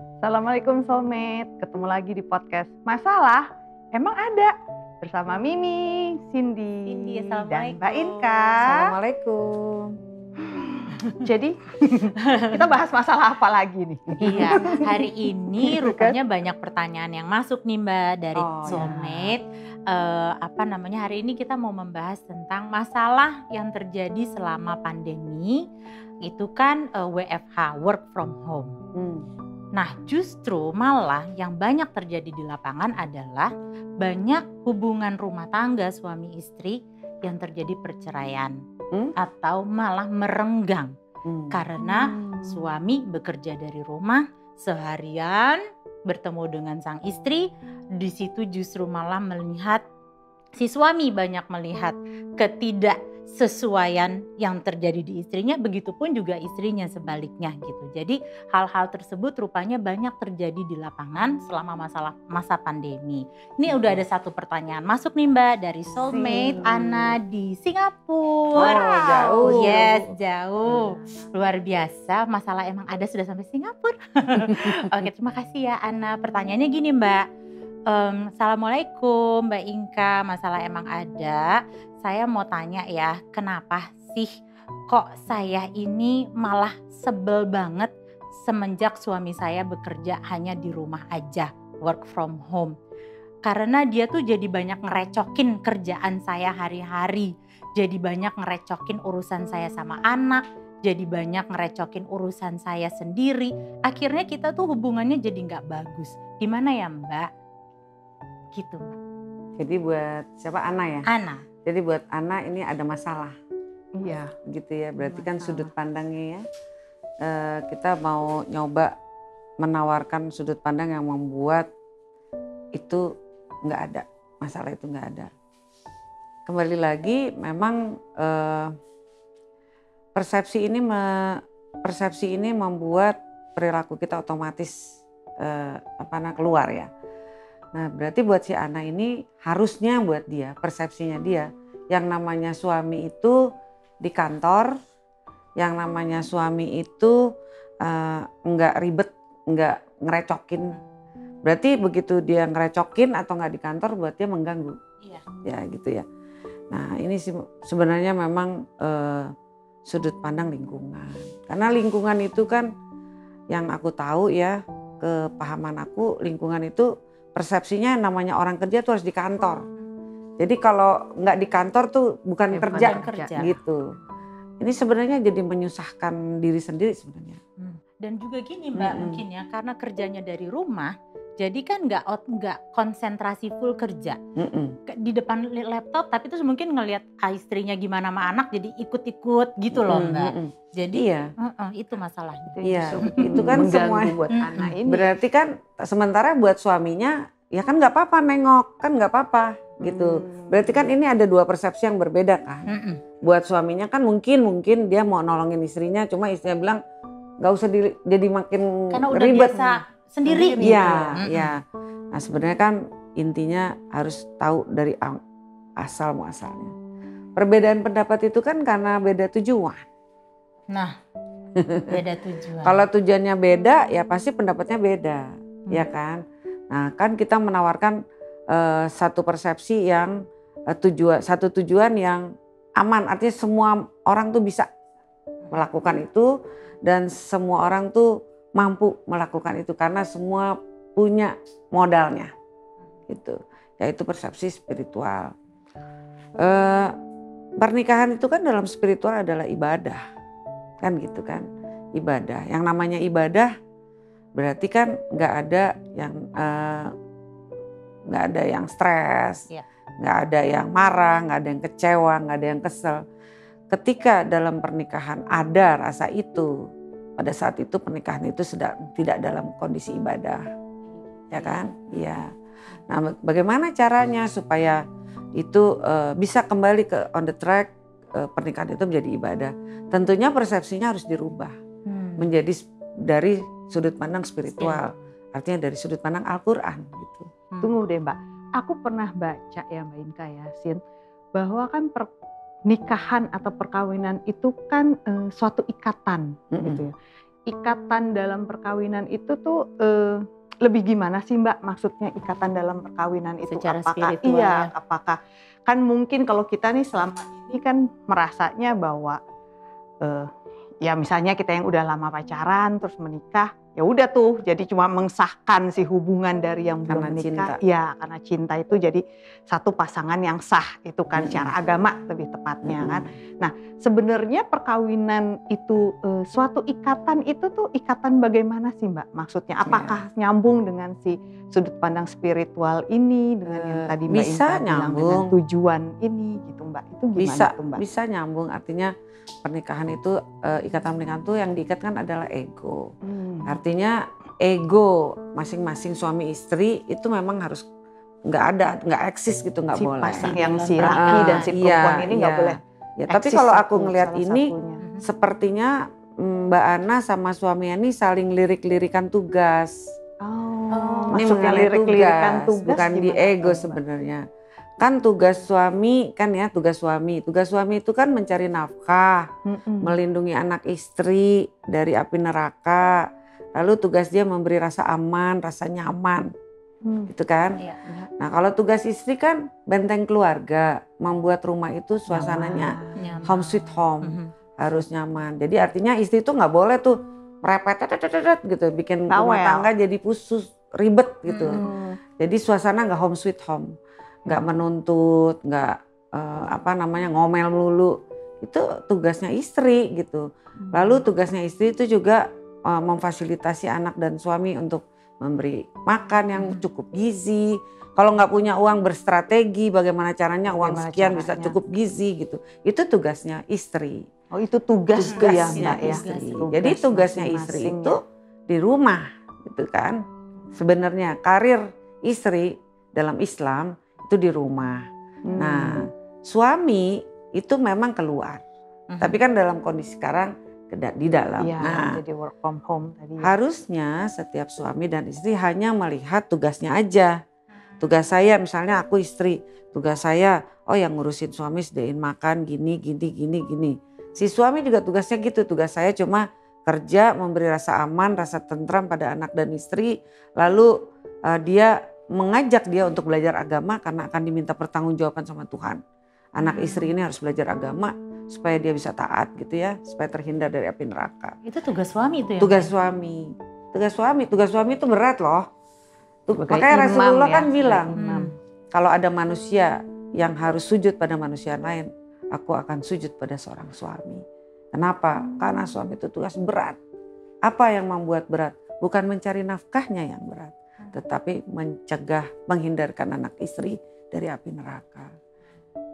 Assalamualaikum Soulmate, ketemu lagi di podcast Masalah Emang Ada bersama Mimi, Cindy, dan Mbak Inka. Assalamualaikum. Jadi kita bahas masalah apa lagi nih? Iya, hari ini rupanya banyak pertanyaan yang masuk nih Mbak dari Soulmate. Hari ini kita mau membahas tentang masalah yang terjadi selama pandemi. Itu kan WFH, work from home. Nah, justru malah yang banyak terjadi di lapangan adalah banyak hubungan rumah tangga suami istri yang terjadi perceraian atau malah merenggang karena suami bekerja dari rumah seharian bertemu dengan sang istri, di situ justru malah melihat si suami banyak melihat ketidaksesuaian yang terjadi di istrinya, begitupun juga istrinya sebaliknya gitu. Jadi hal-hal tersebut rupanya banyak terjadi di lapangan selama masa pandemi. Ini udah ada satu pertanyaan masuk nih Mbak dari Soulmate Ana di Singapura. Jauh. Yes, jauh. Luar biasa, masalah emang ada sudah sampai Singapura. Oke, terima kasih ya Ana. Pertanyaannya gini Mbak. Assalamualaikum Mbak Inka, masalah emang ada. Saya mau tanya ya, kenapa sih kok saya ini malah sebel banget semenjak suami saya bekerja hanya di rumah aja, work from home. Karena dia tuh jadi banyak ngerecokin kerjaan saya hari-hari. Jadi banyak ngerecokin urusan saya sama anak, jadi banyak ngerecokin urusan saya sendiri. Akhirnya kita tuh hubungannya jadi gak bagus. Gimana ya Mbak? Gitu Mbak. Jadi buat siapa? Ana ya? Ana. Jadi buat Ana ini ada masalah. Iya. Gitu ya, berarti kan sudut pandangnya ya. Kita mau nyoba menawarkan sudut pandang yang membuat itu nggak ada. Masalah itu nggak ada. Kembali lagi memang persepsi ini membuat perilaku kita otomatis keluar ya. Nah berarti buat si Ana ini harusnya buat dia, persepsinya dia, yang namanya suami itu di kantor, yang namanya suami itu nggak ribet, nggak ngerecokin. Berarti begitu dia ngerecokin atau nggak di kantor buat dia mengganggu. Iya. Ya gitu ya. Nah ini sebenarnya memang sudut pandang lingkungan. Karena lingkungan itu kan yang aku tahu ya, kepahaman aku, lingkungan itu persepsinya namanya orang kerja tuh harus di kantor. Jadi kalau nggak di kantor tuh bukan kerja gitu. Ini sebenarnya jadi menyusahkan diri sendiri sebenarnya. Dan juga gini Mbak, mungkin ya karena kerjanya dari rumah, jadi kan nggak konsentrasi full kerja di depan laptop, tapi terus mungkin ngelihat istrinya gimana sama anak, jadi ikut-ikut gitu loh Mbak. Jadi itu masalahnya. Iya, itu kan semua buat anak ini. Berarti kan sementara buat suaminya ya kan nggak apa-apa nengok, kan nggak apa-apa gitu. Berarti kan ini ada dua persepsi yang berbeda kan. Buat suaminya kan mungkin dia mau nolongin istrinya, cuma istrinya bilang nggak usah jadi makin karena udah ribet. Biasa sendiri gitu. Iya. Nah sebenarnya kan intinya harus tahu dari asal muasalnya. Perbedaan pendapat itu kan karena beda tujuan. Nah, beda tujuan. Kalau tujuannya beda ya pasti pendapatnya beda, ya kan. Nah kan kita menawarkan satu persepsi yang satu tujuan yang aman, artinya semua orang tuh bisa melakukan itu dan semua orang tuh mampu melakukan itu karena semua punya modalnya, gitu. Yaitu persepsi spiritual. Pernikahan itu kan dalam spiritual adalah ibadah, kan gitu kan, ibadah. Yang namanya ibadah berarti kan nggak ada yang stres, nggak ada yang marah, nggak ada yang kecewa, nggak ada yang kesel. Ketika dalam pernikahan ada rasa itu, pada saat itu pernikahan itu sedang tidak dalam kondisi ibadah, ya kan? Iya. Nah, bagaimana caranya supaya itu bisa kembali ke on the track, pernikahan itu menjadi ibadah? Tentunya persepsinya harus dirubah menjadi dari sudut pandang spiritual, artinya dari sudut pandang Al-Quran gitu. Tunggu deh Mbak, aku pernah baca ya Mbak Inka ya, Sin, bahwa kan pernikahan atau perkawinan itu kan suatu ikatan gitu ya. ikatan dalam perkawinan itu tuh lebih gimana sih Mbak? Maksudnya ikatan dalam perkawinan itu secara apakah spiritual iya, apakah kan mungkin kalau kita nih selama ini kan merasanya bahwa ya misalnya kita yang udah lama pacaran terus menikah, ya udah tuh jadi cuma mengesahkan si hubungan dari yang belum menikah. Ya karena cinta itu jadi satu pasangan yang sah itu kan secara agama lebih tepatnya kan. Nah sebenarnya perkawinan itu suatu ikatan itu tuh ikatan bagaimana sih Mbak? Maksudnya apakah nyambung dengan si sudut pandang spiritual ini dengan yang tadi Mbak bisa Inka bilang dengan tujuan ini gitu Mbak? Itu gimana tuh Mbak? Bisa nyambung, artinya pernikahan itu ikatan pernikahan itu yang diikatkan adalah ego. Artinya ego masing-masing suami istri itu memang harus nggak eksis gitu, nggak boleh. Yang si laki dan si perempuan ini nggak boleh. Ya, tapi kalau aku ngelihat ini sepertinya Mbak Ana sama suaminya ini saling lirik-lirikan tugas. Ini mengenai tugas, bukan di ego sebenarnya. Kan tugas suami kan ya, tugas suami itu kan mencari nafkah, melindungi anak istri dari api neraka, lalu tugas dia memberi rasa aman, rasa nyaman, gitu kan. Nah kalau tugas istri kan benteng keluarga, membuat rumah itu suasananya home sweet home, harus nyaman. Jadi artinya istri itu nggak boleh tuh merepet gitu, bikin rumah tangga jadi pusus, ribet gitu. Jadi suasana nggak home sweet home. Nggak menuntut, nggak ngomel melulu, itu tugasnya istri gitu. Lalu tugasnya istri itu juga memfasilitasi anak dan suami untuk memberi makan yang cukup gizi. Kalau nggak punya uang, berstrategi bagaimana caranya uang sekian bisa cukup gizi gitu. Itu tugasnya istri. Oh itu tugasnya istri. Jadi tugasnya istri itu di rumah gitu kan. Sebenarnya karir istri dalam Islam itu di rumah. Nah, suami itu memang keluar. Tapi kan dalam kondisi sekarang di dalam. Jadi work from home tadi. Harusnya setiap suami dan istri hanya melihat tugasnya aja. Tugas saya misalnya aku istri, tugas saya yang ngurusin suami sediain makan gini. Si suami juga tugasnya gitu. Tugas saya cuma kerja, memberi rasa aman, rasa tentram pada anak dan istri. Lalu dia mengajak dia untuk belajar agama karena akan diminta pertanggungjawaban sama Tuhan. Anak istri ini harus belajar agama supaya dia bisa taat gitu ya, supaya terhindar dari api neraka. Itu tugas suami itu ya? Tugas suami itu berat loh. Makanya Rasulullah kan bilang, kalau ada manusia yang harus sujud pada manusia lain, aku akan sujud pada seorang suami. Kenapa? Karena suami itu tugas berat. Apa yang membuat berat? Bukan mencari nafkahnya yang berat, tetapi mencegah, menghindarkan anak istri dari api neraka.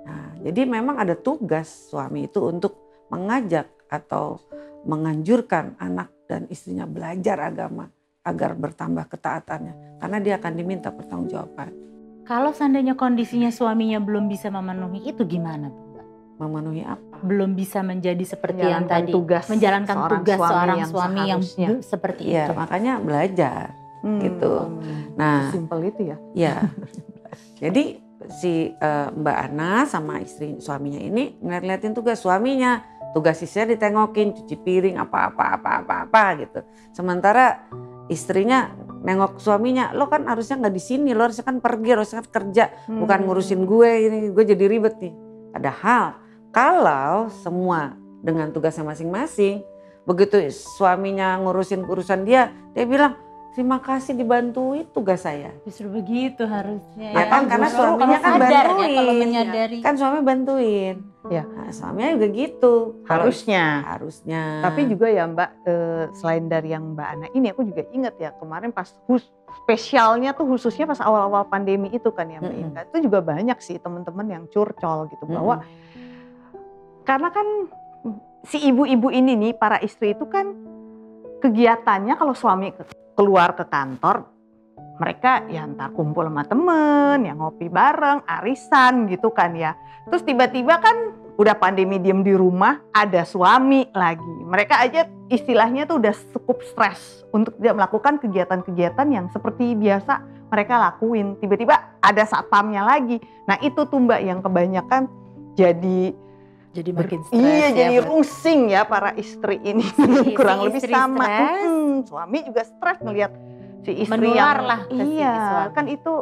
Nah, jadi memang ada tugas suami itu untuk mengajak atau menganjurkan anak dan istrinya belajar agama agar bertambah ketaatannya, karena dia akan diminta pertanggungjawaban. Kalau seandainya kondisinya suaminya belum bisa memenuhi itu gimana, Mbak? Memenuhi apa? Belum bisa menjadi seperti yang tadi, menjalankan tugas seorang suami yang seperti itu. Makanya belajar. Gitu. Nah, simpel itu ya. Ya. Jadi si Mbak Ana sama istri suaminya ini ngeliatin tugas suaminya, tugas istrinya ditengokin, cuci piring apa gitu. Sementara istrinya nengok suaminya, lo kan harusnya nggak di sini, lo harusnya kan pergi, harusnya kan kerja, bukan ngurusin gue ini, gue jadi ribet nih. Padahal kalau semua dengan tugasnya masing-masing, begitu suaminya ngurusin urusan dia bilang, terima kasih dibantuin tugas saya. Justru begitu harusnya. Ya kan karena suaminya kan bantuin. Ya, kalau menyadari. Kan suami bantuin. Ya. Nah, suaminya juga gitu. Harusnya. Tapi juga ya Mbak, selain dari yang Mbak Ana ini, aku juga ingat ya kemarin pas spesialnya tuh khususnya pas awal-awal pandemi itu kan ya Mbak Inka. Itu juga banyak sih teman-teman yang curcol gitu bahwa karena kan si ibu-ibu ini nih, para istri itu kan kegiatannya kalau suami keluar ke kantor, mereka ya entar kumpul sama temen, ya ngopi bareng, arisan gitu kan ya. Terus tiba-tiba kan udah pandemi diem di rumah, ada suami lagi. Mereka aja istilahnya tuh udah cukup stres untuk tidak melakukan kegiatan-kegiatan yang seperti biasa mereka lakuin. Tiba-tiba ada satpamnya lagi. Nah itu tuh Mbak yang kebanyakan jadi Jadi makin stres Iya, ya, jadi berarti. rusing ya para istri ini. Kurang lebih istri sama. stres. Suami juga stres ngelihat si istri Menular yang lah ke si iya, suami. kan itu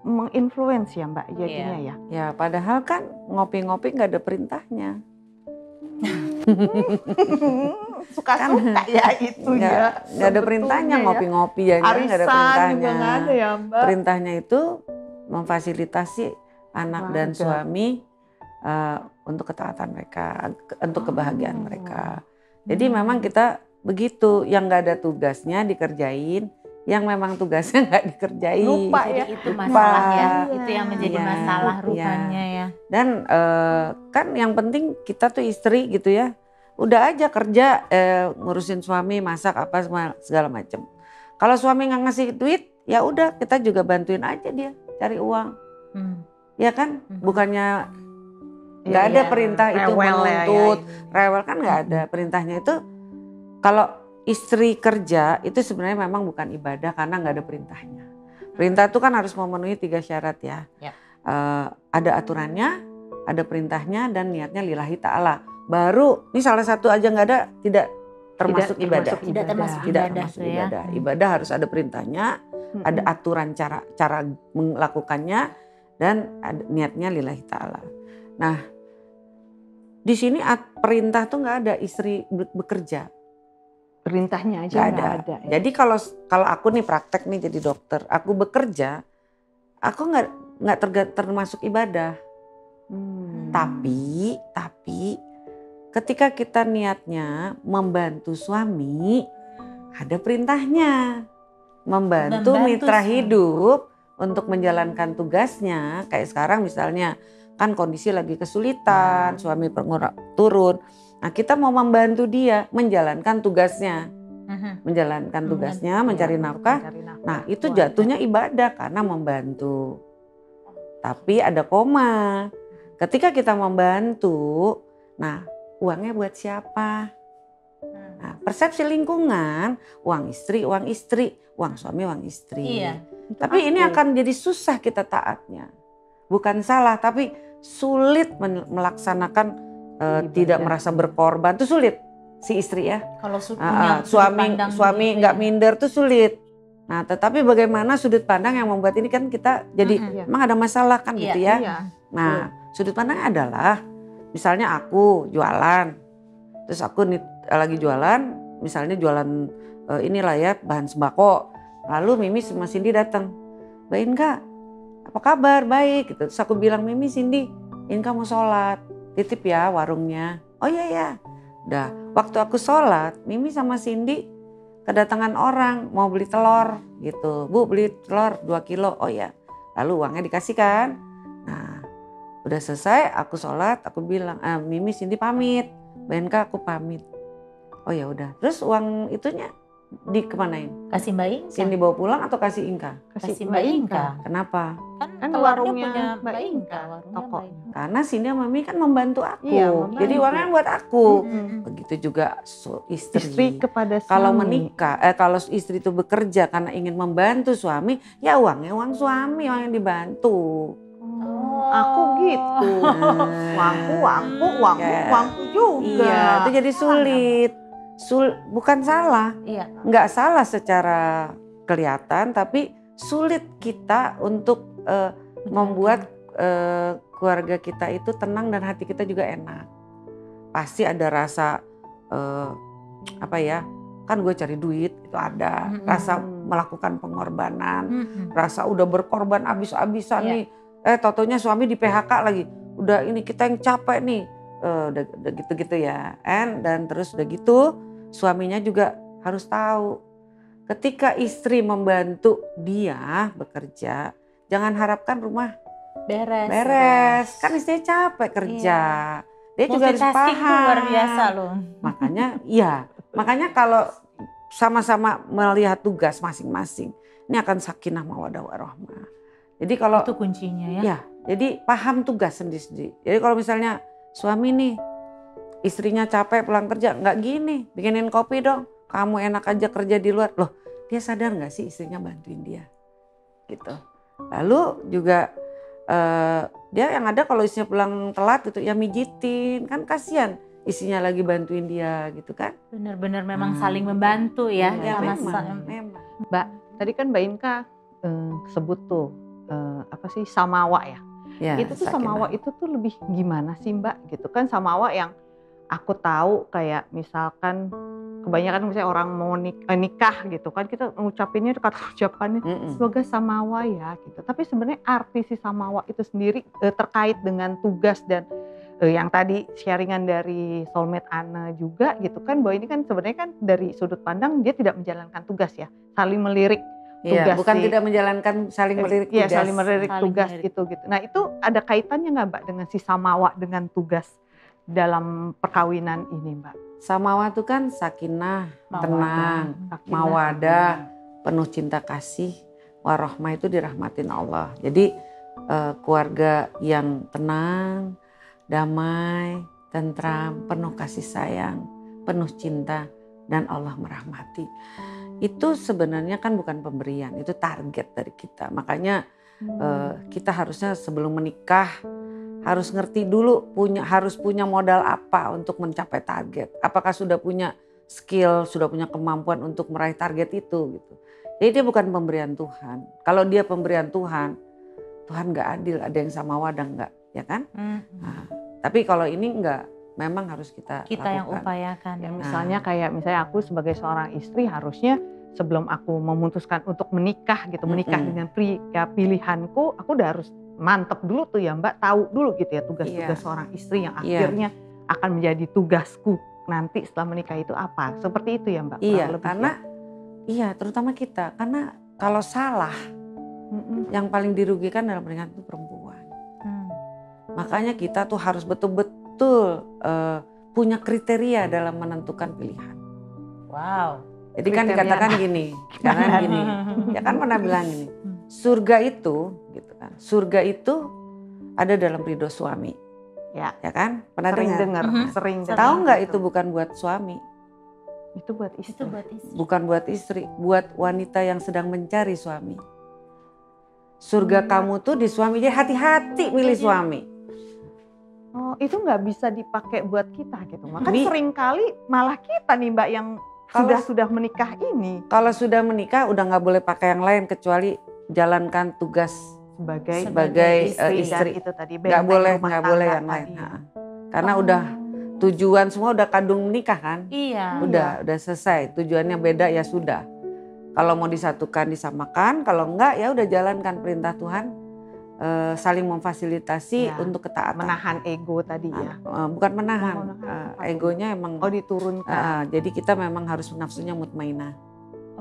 menginfluence ya Mbak jadinya ya. Ya padahal kan ngopi-ngopi nggak ada perintahnya. Suka-suka ya itu ya. Nggak ada perintahnya sebetulnya ya. ngopi-ngopi ya, nggak ada Arisan perintahnya. juga nggak ada ya Mbak. Perintahnya itu memfasilitasi anak dan Keluarga. suami untuk ketaatan mereka, untuk kebahagiaan mereka. Jadi memang kita begitu, yang nggak ada tugasnya dikerjain, yang memang tugasnya nggak dikerjain. Lupa Jadi ya. itu Lupa. masalah ya, itu yang menjadi Iya, masalah iya. rupanya ya. Dan kan yang penting kita tuh istri gitu ya, udah aja kerja ngurusin suami, masak apa segala macam. Kalau suami nggak ngasih duit, ya udah kita juga bantuin aja dia cari uang, ya kan? Bukannya nggak ada perintah itu menuntut, rewel kan nggak ada. Perintahnya itu kalau istri kerja itu sebenarnya memang bukan ibadah karena nggak ada perintahnya. Perintah itu kan harus memenuhi 3 syarat ya. Ada aturannya, ada perintahnya, dan niatnya lillahi ta'ala. Baru ini salah satu aja nggak ada, tidak termasuk ibadah. Tidak termasuk Tidak ibadah, termasuk ya. ibadah. Ibadah harus ada perintahnya, ada aturan cara melakukannya, dan ada niatnya lillahi ta'ala. Nah, di sini perintah tuh nggak ada istri bekerja. Perintahnya aja nggak ada. Jadi kalau aku nih praktek nih jadi dokter, aku bekerja, aku nggak termasuk ibadah. Tapi ketika kita niatnya membantu suami, ada perintahnya. Membantu mitra hidup untuk menjalankan tugasnya. Kayak sekarang misalnya kan kondisi lagi kesulitan, suami turun. Nah kita mau membantu dia menjalankan tugasnya. Menjalankan tugasnya, mencari nafkah. Nah itu jatuhnya ibadah karena membantu. Tapi ada koma. Ketika kita membantu, nah uangnya buat siapa? Nah, persepsi lingkungan, uang istri, uang suami, uang istri. Iya. Tapi ini akan jadi susah kita taatnya. Bukan salah, tapi sulit melaksanakan tidak merasa berkorban. Itu sulit si istri ya. Kalau suami nggak minder tuh sulit. Nah, tetapi bagaimana sudut pandang yang membuat ini kan kita jadi emang ada masalah kan gitu ya. Iya. Nah, sudut pandangnya adalah misalnya aku jualan, terus aku lagi jualan, misalnya jualan inilah ya bahan sembako. Lalu Mimi sama Cindy datang, Mbak Inka, apa kabar? Baik. Gitu. Terus aku bilang Mimi, Cindy, Inka mau sholat, titip ya warungnya. Oh iya ya. Udah, waktu aku sholat, Mimi sama Cindy kedatangan orang mau beli telur gitu. Bu beli telur 2 kilo, oh ya. Lalu uangnya dikasihkan. Nah udah selesai aku sholat, aku bilang, Mimi Cindy pamit, Mbak Inka aku pamit. Oh ya udah, terus uang itunya dikemanain? Kasih Mbak Inka. Cindy bawa pulang atau kasih Inka? Kasih Mbak Inka. Kenapa? Kan telurnya warungnya punya Mbak Inka, warungnya toko. Mbak Inka. Karena Cindy sama Mimi kan membantu aku. Iya, membantu. Jadi uangnya buat aku. Begitu juga istri. Istri kepada suami. Kalau menikah, kalau istri itu bekerja karena ingin membantu suami, ya uangnya uang suami, uang yang dibantu. Aku gitu. Uangku juga. Iya, itu jadi sulit. Bukan salah. Iya. Nggak salah secara kelihatan, tapi sulit kita untuk membuat keluarga kita itu tenang dan hati kita juga enak. Pasti ada rasa kan gue cari duit itu ada, rasa melakukan pengorbanan, rasa udah berkorban abis-abisan nih, totonya suami di PHK lagi, udah ini kita yang capek nih, udah gitu-gitu ya, dan terus udah gitu suaminya juga harus tahu, ketika istri membantu dia bekerja, jangan harapkan rumah beres, kan istrinya capek kerja. Dia juga harus paham. Luar biasa loh. Makanya kalau sama-sama melihat tugas masing-masing, ini akan sakinah mawaddah warahmah. Jadi kalau itu kuncinya ya. Ya, jadi paham tugas sendiri-sendiri. Jadi kalau misalnya suami nih, istrinya capek pulang kerja, nggak gini, bikinin kopi dong. Kamu enak aja kerja di luar. Loh, dia sadar nggak sih istrinya bantuin dia? Gitu. Lalu juga Dia yang ada kalau isinya pulang telat gitu ya mijitin, kan kasihan isinya lagi bantuin dia gitu kan. Benar-benar memang saling membantu ya. Ya Sama-sama. memang. Mbak, tadi kan Mbak Inka sebut tuh apa sih samawa ya. Ya, Itu tuh sakinah. samawa itu tuh lebih gimana sih Mbak gitu kan, samawa yang aku tahu kayak misalkan kebanyakan misalnya orang mau nikah gitu kan, kita ngucapinnya kata ucapannya semoga samawa ya gitu. Tapi sebenarnya arti si samawa itu sendiri terkait dengan tugas dan yang tadi sharingan dari soulmate Ana juga gitu kan, bahwa ini kan sebenarnya kan dari sudut pandang dia tidak menjalankan tugas ya, saling melirik tugas. Bukan tidak menjalankan saling melirik tugas. Iya, saling melirik tugas gitu. Nah itu ada kaitannya nggak Mbak dengan si samawa dengan tugas dalam perkawinan ini Mbak? Samawa itu kan sakinah, tenang, mawadah, penuh cinta kasih, warohmah itu dirahmatin Allah. Jadi keluarga yang tenang, damai, tentram, penuh kasih sayang, penuh cinta, dan Allah merahmati. Itu sebenarnya kan bukan pemberian, itu target dari kita. Makanya kita harusnya sebelum menikah harus ngerti dulu harus punya modal apa untuk mencapai target. Apakah sudah punya skill, sudah punya kemampuan untuk meraih target itu gitu. Jadi dia bukan pemberian Tuhan. Kalau dia pemberian Tuhan, Tuhan nggak adil, ada yang sama wadah nggak, ya kan? Nah, tapi kalau ini nggak, memang harus kita lakukan. Yang upayakan. Ya, misalnya aku sebagai seorang istri harusnya sebelum aku memutuskan untuk menikah gitu, menikah dengan pilihanku, aku udah harus mantep dulu tuh ya Mbak, tahu dulu gitu ya tugas-tugas seorang istri yang akhirnya akan menjadi tugasku nanti setelah menikah itu apa. Seperti itu ya Mbak? Iya, karena terutama kita, karena kalau salah yang paling dirugikan dalam pernikahan itu perempuan. Makanya kita tuh harus betul-betul punya kriteria dalam menentukan pilihan. Wow. Jadi kan dikatakan gini, ya kan pernah bilang gini, surga itu gitu kan, surga itu ada dalam ridho suami, ya kan? Pernah dengar? Sering. Tahu nggak itu bukan buat suami? Itu buat istri. Bukan buat istri, buat wanita yang sedang mencari suami. Surga kamu tuh di suami, jadi hati-hati milih suami. Oh, itu nggak bisa dipakai buat kita gitu. Makanya sering kali malah kita nih Mbak yang sudah menikah ini. Kalau sudah menikah udah nggak boleh pakai yang lain kecuali jalankan tugas sebagai istri. Itu tadi nggak boleh yang lain. Karena udah tujuan semua udah kadung menikah kan. Iya. Udah selesai. Tujuannya beda ya sudah. Kalau mau disatukan disamakan, kalau enggak ya udah jalankan perintah Tuhan. Saling memfasilitasi untuk ketaatan. Menahan ego tadi ya. Bukan menahan. Egonya emang diturunkan. Jadi kita memang harus nafsunya mutmainah.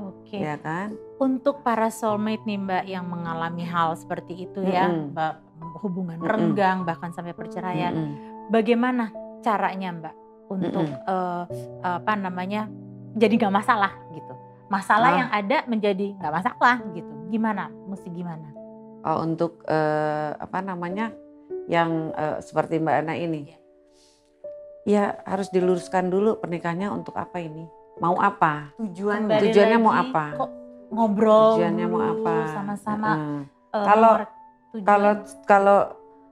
Oke. Ya kan? Untuk para soulmate nih Mbak yang mengalami hal seperti itu ya, Mbak, hubungan renggang bahkan sampai perceraian. Bagaimana caranya Mbak untuk jadi nggak masalah gitu? Masalah yang ada menjadi nggak masalah gitu. Gimana? Mesti gimana? Untuk yang seperti Mbak Ana ini, ya harus diluruskan dulu pernikahannya untuk apa ini, mau apa, tujuannya mau apa, kok ngobrol tujuannya mau apa, sama-sama. Kalau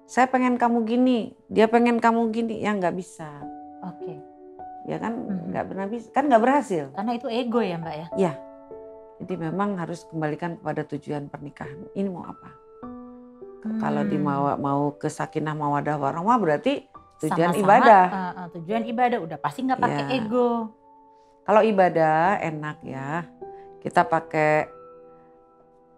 saya pengen kamu gini, dia pengen kamu gini, ya nggak bisa. Oke. Ya kan nggak pernah bisa, kan nggak berhasil. Karena itu ego ya Mbak ya. Iya. Jadi memang harus kembalikan kepada tujuan pernikahan. Ini mau apa? Kalau mau ke sakinah mawadah warahmah berarti tujuan sama-sama, ibadah. Tujuan ibadah udah pasti nggak pakai ego. Kalau ibadah enak ya. Kita pakai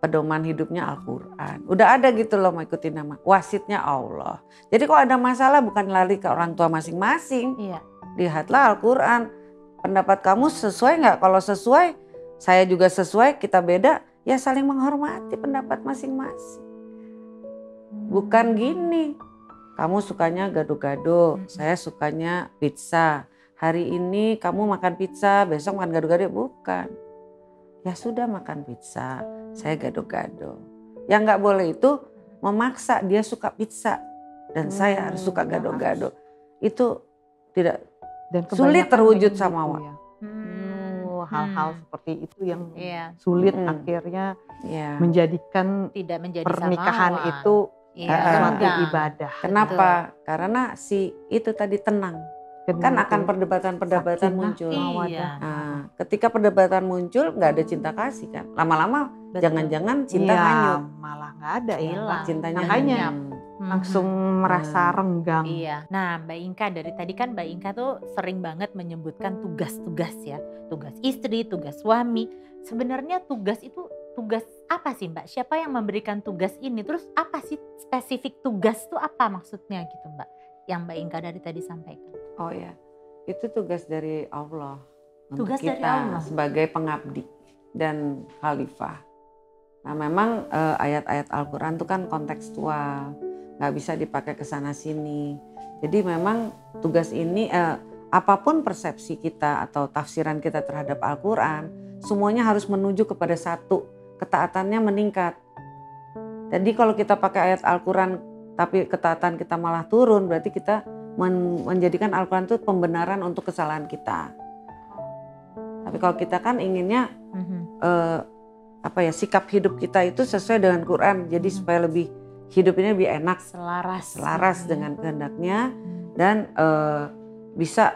pedoman hidupnya Al-Quran. Udah ada gitu loh mau ikutin nama. Wasitnya Allah. Jadi kalau ada masalah bukan lari ke orang tua masing-masing. Iya. Lihatlah Al-Quran. Pendapat kamu sesuai nggak? Kalau sesuai, saya juga sesuai, kita beda, ya saling menghormati pendapat masing-masing. Bukan gini, kamu sukanya gado-gado, saya sukanya pizza. Hari ini kamu makan pizza, besok makan gado-gado, bukan. Ya sudah makan pizza, saya gado-gado. Yang nggak boleh itu memaksa dia suka pizza dan saya harus suka gado-gado. Itu tidak sulit terwujud sama Allah. Hal-hal seperti itu yang sulit akhirnya menjadikan tidak menjadi pernikahan samawa. itu suatu ibadah. Kenapa? Karena si itu tadi tenang. Kan akan perdebatan-perdebatan muncul. Nah, ketika perdebatan muncul nggak ada cinta kasih kan. Lama-lama jangan-jangan cinta hanyut. Malah nggak ada hilang. Cintanya hanyut. Langsung merasa renggang. Iya. Nah, Mbak Inka dari tadi kan Mbak Inka tuh sering banget menyebutkan tugas-tugas ya. Tugas istri, tugas suami. Sebenarnya tugas itu tugas apa sih Mbak? Siapa yang memberikan tugas ini? Terus apa sih spesifik tugas tuh apa maksudnya gitu Mbak? Yang Mbak Inka dari tadi sampaikan. Oh ya, itu tugas dari Allah Tugas untuk kita dari Allah. sebagai pengabdi dan khalifah. Nah memang ayat-ayat Al-Quran itu kan kontekstual, nggak bisa dipakai ke sana sini. Jadi memang tugas ini apapun persepsi kita atau tafsiran kita terhadap Al-Quran, semuanya harus menuju kepada satu, ketaatannya meningkat. Jadi kalau kita pakai ayat Al-Quran tapi ketaatan kita malah turun, berarti kita menjadikan Al-Quran itu pembenaran untuk kesalahan kita. Tapi kalau kita kan inginnya sikap hidup kita itu sesuai dengan Quran, jadi supaya lebih hidup ini lebih enak, selaras dengan kehendaknya dan bisa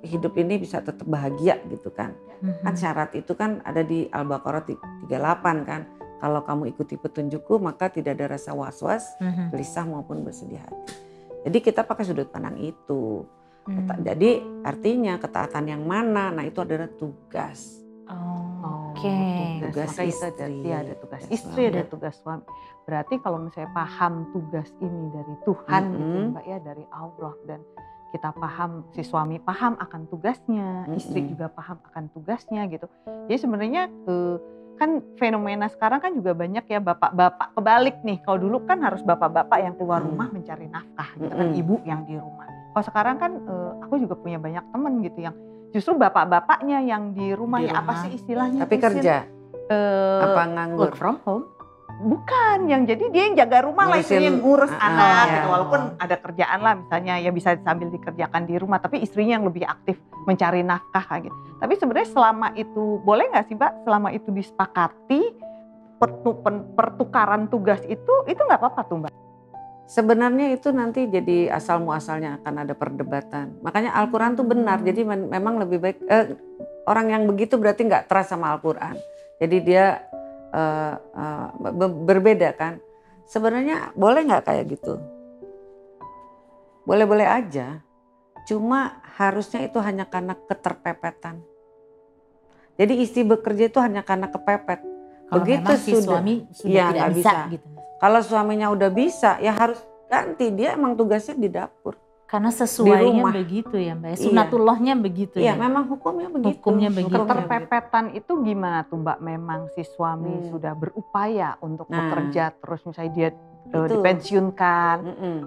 hidup ini bisa tetap bahagia gitu kan. Kan syarat itu kan ada di Al-Baqarah 38 kan. Kalau kamu ikuti petunjukku maka tidak ada rasa was-was, gelisah maupun bersedih hati. Jadi kita pakai sudut pandang itu. Jadi artinya ketaatan yang mana? Nah itu adalah tugas. Tugas istri. Ada tugas istri, ada tugas suami. Berarti kalau misalnya paham tugas ini dari Tuhan gitu Mbak ya, dari Allah, dan kita paham, si suami paham akan tugasnya, istri juga paham akan tugasnya gitu. Jadi sebenarnya kan fenomena sekarang kan juga banyak ya bapak-bapak kebalik nih. Kalau dulu kan harus bapak-bapak yang keluar rumah mencari nafkah gitu kan, ibu yang di rumah. Kalau sekarang kan aku juga punya banyak temen gitu yang justru bapak-bapaknya yang di rumah. Ya apa sih istilahnya? Tapi kerja? Apa nganggur? Work from home? Bukan, yang jadi dia yang jaga rumah lah, itu yang ngurus anak gitu. Walaupun ada kerjaan lah misalnya ya bisa sambil dikerjakan di rumah, tapi istrinya yang lebih aktif mencari nafkah kayak gitu. Tapi sebenarnya selama itu boleh nggak sih Mbak, selama itu disepakati pertukaran tugas itu nggak apa-apa tuh Mbak? Sebenarnya itu nanti jadi asal muasalnya akan ada perdebatan. Makanya Al-Quran tuh benar, jadi memang lebih baik orang yang begitu berarti nggak trust sama Al-Quran. Jadi dia berbeda kan. Sebenarnya boleh nggak kayak gitu? Boleh-boleh aja. Cuma harusnya itu hanya karena keterpepetan. Jadi istri bekerja itu hanya karena kepepet. Kalau begitu si suami sudah tidak bisa gitu. Kalau suaminya udah bisa ya harus ganti, dia emang tugasnya di dapur. Karena sesuainya begitu ya Mbak, sunatullahnya begitu ya. Iya memang hukumnya begitu. Keterpepetan itu gimana tuh Mbak? Memang si suami sudah berupaya untuk bekerja terus misalnya dia dipensiunkan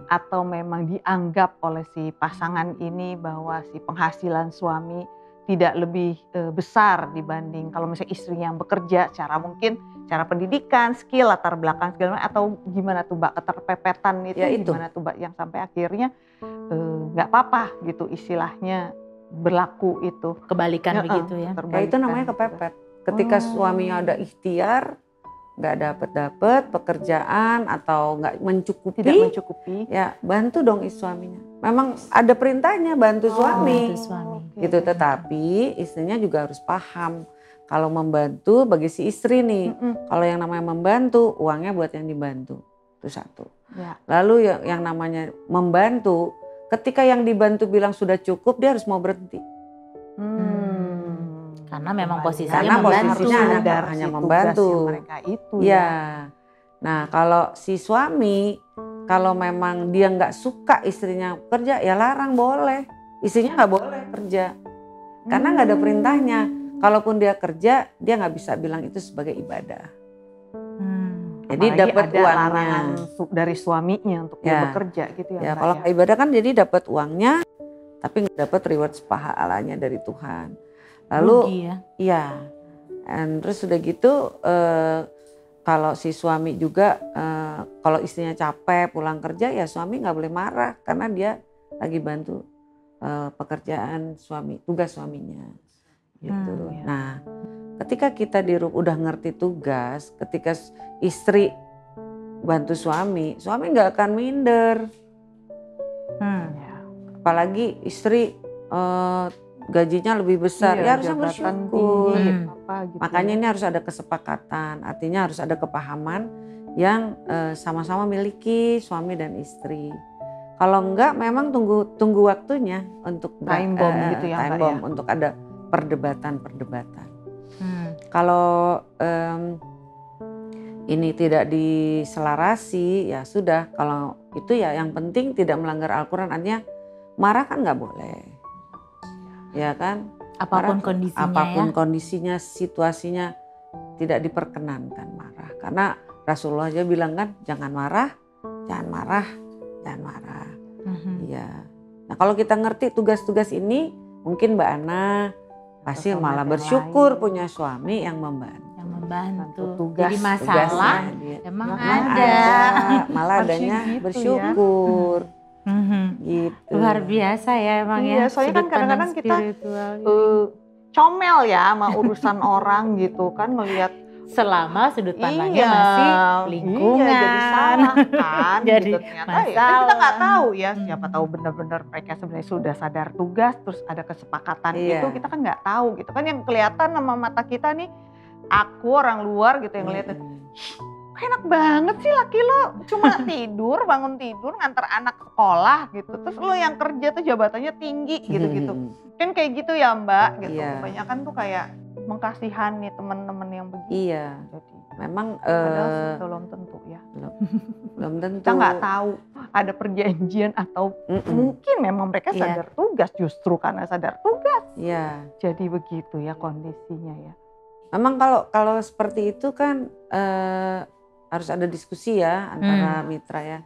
atau memang dianggap oleh si pasangan ini bahwa si penghasilan suami tidak lebih besar dibanding kalau misalnya istrinya yang bekerja, cara pendidikan, skill, latar belakang segala macam, atau gimana tuh Mbak keterpepetan itu, ya itu gimana tuh Mbak yang sampai akhirnya nggak apa-apa gitu istilahnya berlaku itu kebalikan begitu ya. Ya itu namanya kepepet. Ketika suaminya ada ikhtiar nggak dapet pekerjaan atau nggak tidak mencukupi, ya bantu dong suaminya. Memang ada perintahnya bantu suami. Gitu. Tetapi istrinya juga harus paham kalau membantu bagi si istri nih. Kalau yang namanya membantu, uangnya buat yang dibantu. Itu satu. Ya. Lalu yang namanya membantu, ketika yang dibantu bilang sudah cukup, dia harus mau berhenti. Karena memang posisinya hanya membantu. Mereka itu ya. Nah kalau si suami, kalau memang dia nggak suka istrinya kerja, ya larang boleh. Istrinya nggak boleh kerja. Karena nggak ada perintahnya. Kalaupun dia kerja, dia nggak bisa bilang itu sebagai ibadah. Jadi dapat uangnya dari suaminya untuk dia bekerja gitu ya. Kalau ibadah kan jadi dapat uangnya, tapi nggak dapat reward pahalanya dari Tuhan. Lalu dan terus udah gitu kalau si suami juga kalau istrinya capek pulang kerja ya suami nggak boleh marah karena dia lagi bantu pekerjaan suami, tugas suaminya gitu. Nah ketika kita udah ngerti tugas, ketika istri bantu suami nggak akan minder. Apalagi istri gajinya lebih besar, ya harusnya bersyukur. Gitu Makanya ini harus ada kesepakatan, artinya harus ada kepahaman yang sama-sama miliki suami dan istri. Kalau enggak, memang tunggu waktunya untuk time bomb gitu ya, time Mbak, bomb, ya? untuk ada perdebatan. Kalau ini tidak diselarasi, ya sudah. Kalau itu ya yang penting tidak melanggar Al-Quran, artinya marah kan nggak boleh, ya kan? Apapun kondisinya, situasinya tidak diperkenankan marah. Karena Rasulullah aja bilang kan, jangan marah. Iya. Nah kalau kita ngerti tugas-tugas ini, mungkin Mbak Ana pasti malah bersyukur punya suami yang membantu. Jadi masalah emang ada. Malah adanya gitu bersyukur. Gitu. Luar biasa ya emang ya. Soalnya kan kadang-kadang kita comel ya sama urusan orang gitu kan, ngelihat selama sudut pandangnya masih lingkungan, jadi salah kan. Jadi gitu. Ternyata masalah. ya, kan kita nggak tahu ya, siapa tahu benar-benar mereka sebenarnya sudah sadar tugas, terus ada kesepakatan itu, kita kan nggak tahu gitu kan. Yang kelihatan sama mata kita nih, aku orang luar gitu yang ngeliatin, enak banget sih laki lo, cuma bangun tidur, nganter anak sekolah gitu. Terus lo yang kerja tuh jabatannya tinggi gitu-gitu. Kan kayak gitu ya Mbak gitu. Kebanyakan tuh kayak mengkasihani teman-teman yang begitu. Iya. Jadi memang padahal belum tentu ya. Belum tentu. Kita nggak tahu ada perjanjian atau mungkin memang mereka sadar tugas, justru karena sadar tugas. Iya. Jadi begitu ya kondisinya ya. Memang kalau seperti itu kan harus ada diskusi ya antara mitra ya.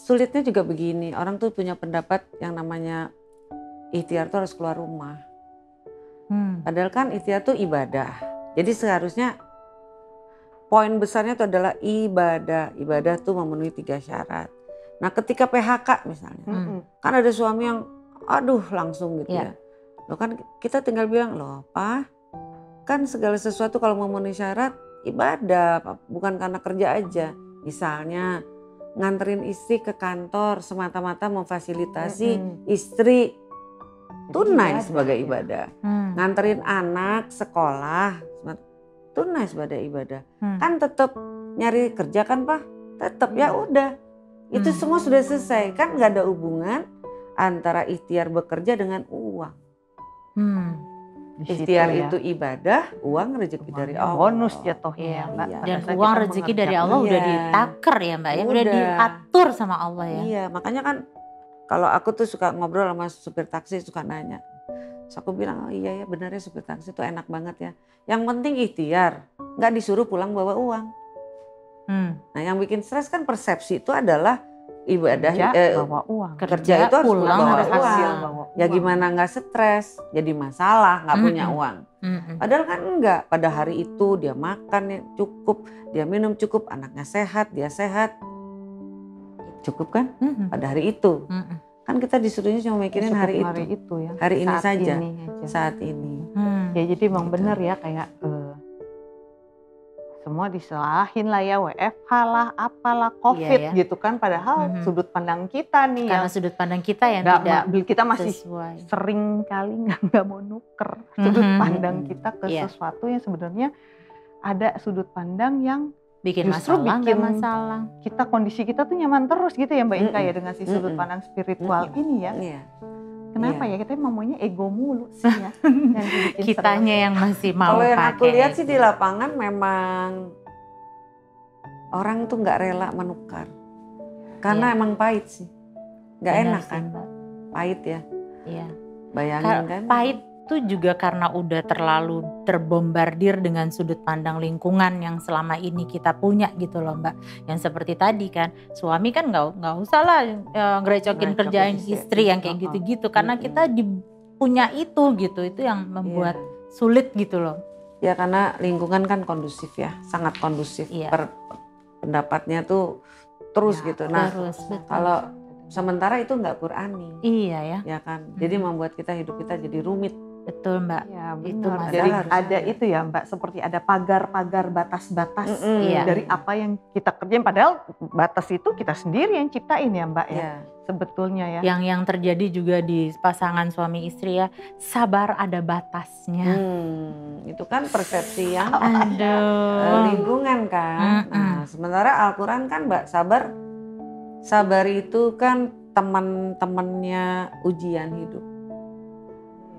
Sulitnya juga begini, orang tuh punya pendapat yang namanya ikhtiar tuh harus keluar rumah. Padahal kan ikhtiar tuh ibadah. Jadi seharusnya poin besarnya itu adalah ibadah. Ibadah tuh memenuhi 3 syarat. Nah ketika PHK misalnya, kan ada suami yang aduh langsung gitu ya. Loh kan kita tinggal bilang, loh apa? Kan segala sesuatu kalau memenuhi syarat ibadah, bukan karena kerja aja. Misalnya nganterin istri ke kantor semata-mata memfasilitasi istri tunai sebagai ibadah. Nganterin anak sekolah tunai sebagai ibadah. Kan tetap nyari kerja kan Pak? Tetap ya udah. Itu semua sudah selesai. Kan nggak ada hubungan antara ikhtiar bekerja dengan uang. Ikhtiar ya. itu ibadah, uang rezeki dari Allah. Bonus jatuhnya Mbak. Dan uang rezeki dari Allah udah ditaker ya Mbak ya, udah diatur sama Allah ya. Iya, makanya kan kalau aku tuh suka ngobrol sama supir taksi, suka nanya. Terus aku bilang, oh iya ya benar ya supir taksi itu enak banget ya. Yang penting ikhtiar, nggak disuruh pulang bawa uang. Nah yang bikin stres kan persepsi itu adalah ibadah, bawa uang. Kerja itu harus pulang bawa harus uang. Ya gimana nggak stres, jadi masalah nggak punya uang. Padahal kan enggak, pada hari itu dia makan yang cukup, dia minum cukup, anaknya sehat, dia sehat. Cukup kan pada hari itu. Kan kita disuruhnya cuma mikirin hari itu ya. Hari ini saat saja, ini aja. saat ini. Ya jadi memang benar ya kayak semua disalahin lah ya, WFH lah, apalah, COVID gitu kan. Padahal sudut pandang kita nih karena sudut pandang kita yang tidak kita masih sesuai. Sering kali nggak mau nuker sudut pandang kita ke sesuatu yang sebenarnya ada sudut pandang yang bikin justru masalah, bikin masalah. Kita kondisi kita tuh nyaman terus gitu ya Mbak Inka ya dengan si sudut pandang spiritual ini ya. Kenapa ya kita maunya ego mulu sih ya. Kitanya yang masih mau pakai. Kalau yang aku lihat itu. sih di lapangan memang orang tuh nggak rela menukar. Karena emang pahit sih. Nggak enak sih, kan. Mbak. Pahit ya. Iya. Bayangin kan. Pahit tuh juga karena udah terlalu terbombardir dengan sudut pandang lingkungan yang selama ini kita punya gitu loh Mbak. Yang seperti tadi kan, suami kan nggak usah lah ngerecokin kerjaan istri yang kayak gitu-gitu. Karena kita punya itu gitu, itu yang membuat sulit gitu loh. Ya karena lingkungan kan kondusif ya, sangat kondusif. Pendapatnya tuh terus gitu. Nah kalau sementara itu nggak Qurani. Iya ya. Ya kan, jadi membuat hidup kita jadi rumit. Betul Mbak. Ya, Itu benar. masalah Jadi harus ada itu ya Mbak, seperti ada pagar-pagar batas-batas Iya. dari apa yang kita kerjain. Padahal batas itu kita sendiri yang ciptain ya Mbak ya. Iya. Sebetulnya ya. Yang terjadi juga di pasangan suami istri ya, sabar ada batasnya. Itu kan persepsi yang Aduh. lingkungan kan. Nah, sementara Al-Quran kan Mbak, sabar itu kan teman-temannya ujian hidup.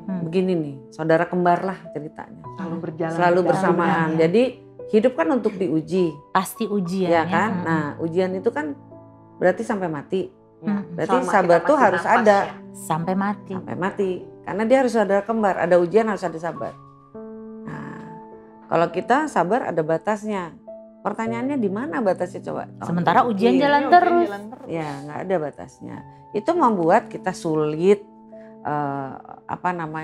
Begini nih, saudara kembar lah ceritanya. Selalu berjalan. Selalu bersamaan. Ya. Jadi hidup kan untuk diuji. Pasti ujian Ya kan? Nah, ujian itu kan berarti sampai mati. Ya. Berarti Selama sabar kita tuh masih harus nafas ada. ya. sampai mati. Sampai mati. Karena dia harus saudara kembar. Ada ujian harus ada sabar. Nah, kalau kita sabar ada batasnya. Pertanyaannya di mana batasnya coba? Sementara ujian Iya. jalan Iya, terus. jalan terus. Ya, nggak ada batasnya. Itu membuat kita sulit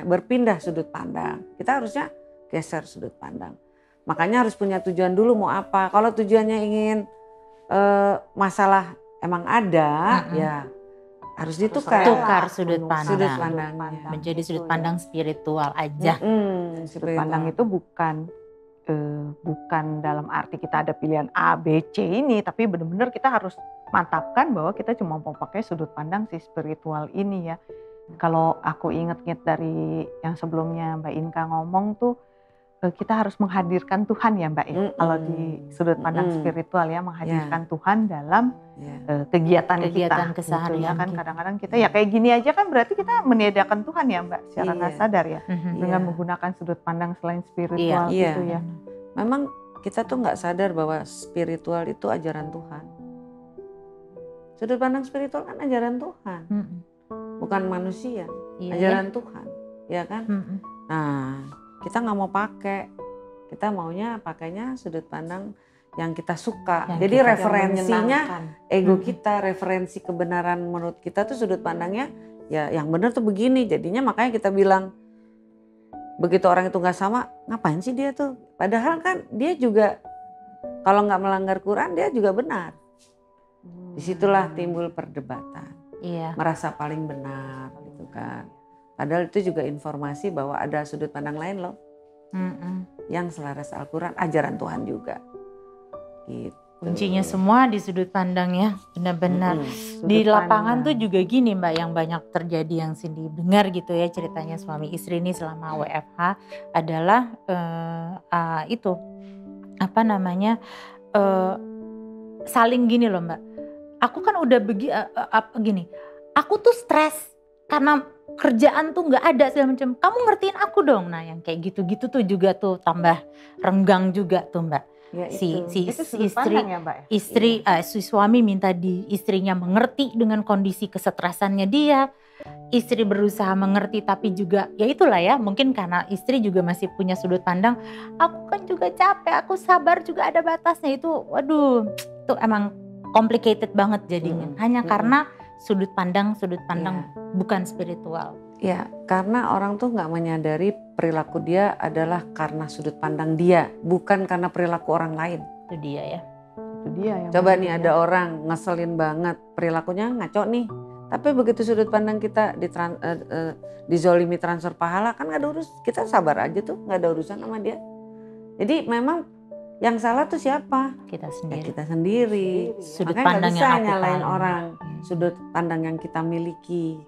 berpindah sudut pandang. Kita harusnya geser sudut pandang. Makanya harus punya tujuan dulu mau apa. Kalau tujuannya ingin masalah emang ada, ya harus ditukar. Tukar sudut pandang. Sudut pandangnya. Menjadi sudut pandang spiritual aja. Sudut pandang itu bukan dalam arti kita ada pilihan A, B, C ini, tapi benar-benar kita harus mantapkan bahwa kita cuma mau pakai sudut pandang si spiritual ini ya. Kalau aku inget-inget dari yang sebelumnya Mbak Inka ngomong tuh, kita harus menghadirkan Tuhan ya Mbak ya. Kalau di sudut pandang spiritual ya, menghadirkan Tuhan dalam kegiatan kita. keseharian Gitu ya kan kita. kadang-kadang kita ya kayak gini aja kan berarti kita meniadakan Tuhan ya Mbak secara nggak sadar ya. Dengan menggunakan sudut pandang selain spiritual Iya. itu ya. Memang kita tuh nggak sadar bahwa spiritual itu ajaran Tuhan. Sudut pandang spiritual kan ajaran Tuhan, bukan manusia. Iya, Ajaran Tuhan, ya kan? Mm-mm. Nah, kita nggak mau pakai, kita maunya pakainya sudut pandang yang kita suka. Yang Jadi kita referensinya ego Mm-mm. kita, referensi kebenaran menurut kita tuh sudut pandangnya ya yang benar tuh begini. Jadinya makanya kita bilang begitu orang itu nggak sama, ngapain sih dia tuh? Padahal kan dia juga kalau nggak melanggar Quran dia juga benar. Disitulah timbul perdebatan. Iya. Merasa paling benar gitu kan. Padahal itu juga informasi bahwa ada sudut pandang lain loh Mm-mm. yang selaras Al-Quran, ajaran Tuhan juga. Gitu. Kuncinya semua di sudut pandang ya, benar-benar. Di lapangan tuh juga gini Mbak, yang banyak terjadi yang Cindy dengar gitu ya ceritanya suami istri ini selama WFH adalah itu apa namanya saling gini loh Mbak. Aku kan udah gini, aku tuh stres karena kerjaan tuh nggak ada segala macam. Kamu ngertiin aku dong. Nah yang kayak gitu-gitu tuh juga tuh tambah renggang juga tuh Mbak. Ya, Si Itu sudut pandang ya Mbak ya? si suami minta istrinya mengerti dengan kondisi kesetresannya dia. Istri berusaha mengerti tapi juga ya itulah ya, mungkin karena istri juga masih punya sudut pandang, aku kan juga capek, aku sabar juga ada batasnya. Itu waduh, itu emang complicated banget jadinya. Hanya karena sudut pandang bukan spiritual. Ya, karena orang tuh nggak menyadari perilaku dia adalah karena sudut pandang dia, bukan karena perilaku orang lain. Itu dia ya. Itu dia yang Coba nih ada orang ngeselin banget, perilakunya ngaco nih. Tapi begitu sudut pandang kita dizolimi transfer pahala, kan nggak ada kita sabar aja tuh, nggak ada urusan sama dia. Jadi memang yang salah tuh siapa? Kita Ya sendiri. kita sendiri. Sudut Makanya pandang nggak bisa yang aku nyalain pahami. orang. Sudut pandang yang kita miliki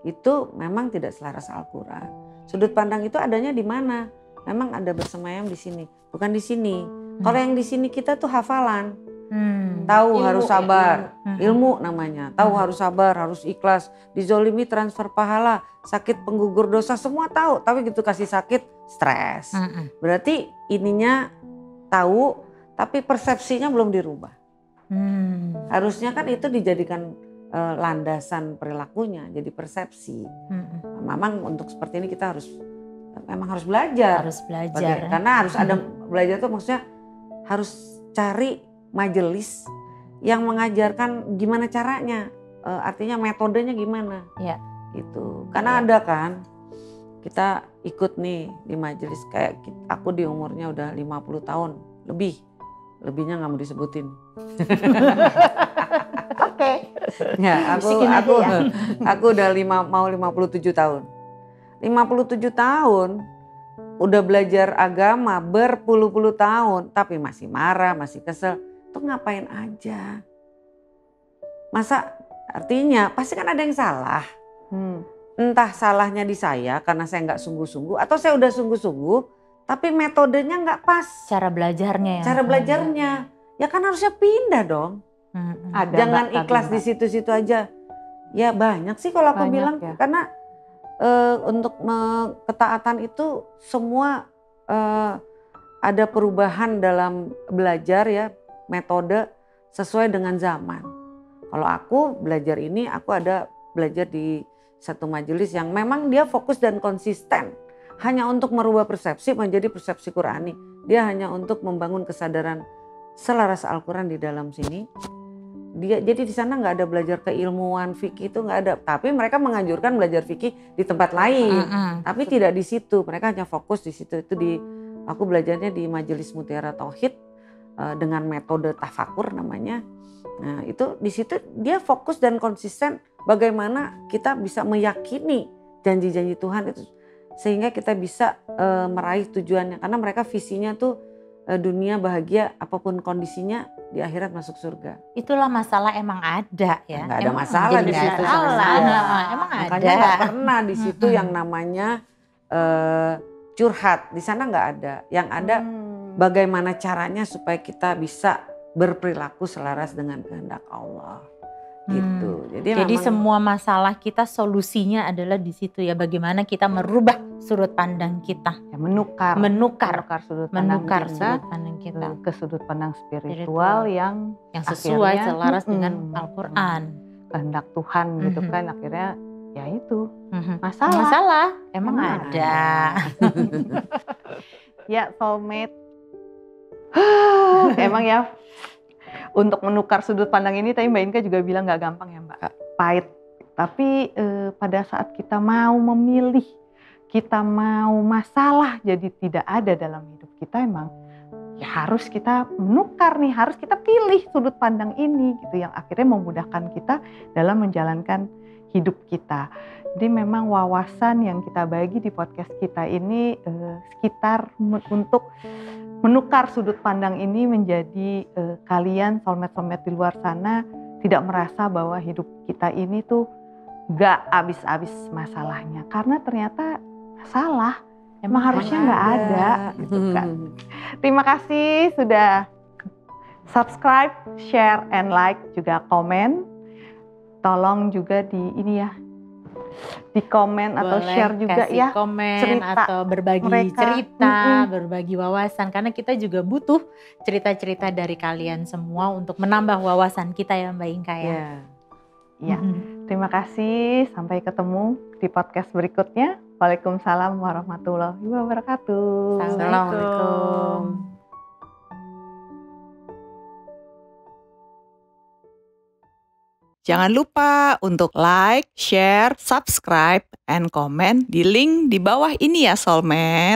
itu memang tidak selaras Al-Quran. Sudut pandang itu adanya di mana? Memang ada bersemayam di sini, bukan di sini. Kalau yang di sini kita tuh hafalan, tahu Ilmu, harus ya, sabar, ilmu namanya. Tahu harus sabar, harus ikhlas. Dizolimi transfer pahala, sakit penggugur dosa semua tahu. Tapi gitu kasih sakit, stres. Berarti ininya tahu, tapi persepsinya belum dirubah. Harusnya kan itu dijadikan landasan perilakunya, jadi persepsi. Memang untuk seperti ini kita memang harus belajar. Harus belajar. Karena harus ada belajar tuh maksudnya harus cari majelis yang mengajarkan gimana caranya, artinya metodenya gimana. Ya. Gitu. Karena ada kan kita ikut nih di majelis kayak aku di umurnya udah 50 tahun lebihnya nggak mau disebutin. Oke. Ya, aku udah mau 57 tahun. 57 tahun udah belajar agama berpuluh-puluh tahun tapi masih marah, masih kesel, tuh ngapain aja? Masa artinya pasti kan ada yang salah. Entah salahnya di saya karena saya nggak sungguh-sungguh atau saya udah sungguh-sungguh tapi metodenya nggak pas. Cara belajarnya ya. Cara belajarnya ya kan harusnya pindah dong. Jangan ikhlas di situ-situ aja. Ya banyak sih kalau aku bilang ya. Karena untuk ketaatan itu semua ada perubahan dalam belajar ya, metode sesuai dengan zaman. Kalau aku belajar ini, aku ada belajar di satu majelis yang memang dia fokus dan konsisten. Hanya untuk merubah persepsi menjadi persepsi Qurani. Dia hanya untuk membangun kesadaran selaras Al-Quran di dalam sini. Jadi di sana nggak ada belajar keilmuan fikih, itu nggak ada. Tapi mereka menganjurkan belajar fikih di tempat lain. Tapi tidak di situ. Mereka hanya fokus di situ. Aku belajarnya di Majelis Mutiara Tauhid dengan metode tafakur namanya. Nah itu di situ dia fokus dan konsisten bagaimana kita bisa meyakini janji-janji Tuhan itu sehingga kita bisa meraih tujuannya. Karena mereka visinya tuh dunia bahagia apapun kondisinya di akhirat masuk surga. Itulah masalah emang ada ya. Nggak ada masalah di situ. Emang makanya ada. nggak pernah di situ yang namanya curhat. Di sana nggak ada. Yang ada bagaimana caranya supaya kita bisa berperilaku selaras dengan kehendak Allah. Gitu. Jadi semua masalah kita solusinya adalah di situ ya. Bagaimana kita merubah sudut pandang kita. Ya, menukar sudut pandang kita ke sudut pandang spiritual yang sesuai selaras dengan Al-Quran. Kehendak Tuhan gitu kan, akhirnya ya itu masalah emang ada. Ya soulmate. Emang ya untuk menukar sudut pandang ini tadi Mbak Inka juga bilang gak gampang ya Mbak, pahit. Tapi pada saat kita mau memilih, kita mau masalah jadi tidak ada dalam hidup kita, emang ya harus kita menukar nih, harus kita pilih sudut pandang ini gitu yang akhirnya memudahkan kita dalam menjalankan hidup kita. Jadi memang wawasan yang kita bagi di podcast kita ini sekitar untuk menukar sudut pandang ini menjadi kalian soulmate-soulmate di luar sana tidak merasa bahwa hidup kita ini tuh gak habis-habis masalahnya. Karena ternyata salah, emang harusnya gak ada gitu kan. Terima kasih sudah subscribe, share, and like, juga komen. Tolong juga di komen atau share juga ya komen cerita atau berbagi mereka. cerita, berbagi wawasan karena kita juga butuh cerita-cerita dari kalian semua untuk menambah wawasan kita ya Mbak Inka ya. Ya. Terima kasih, sampai ketemu di podcast berikutnya. Waalaikumsalam warahmatullahi wabarakatuh. Assalamualaikum. Jangan lupa untuk like, share, subscribe, and comment di link di bawah ini ya soulmate.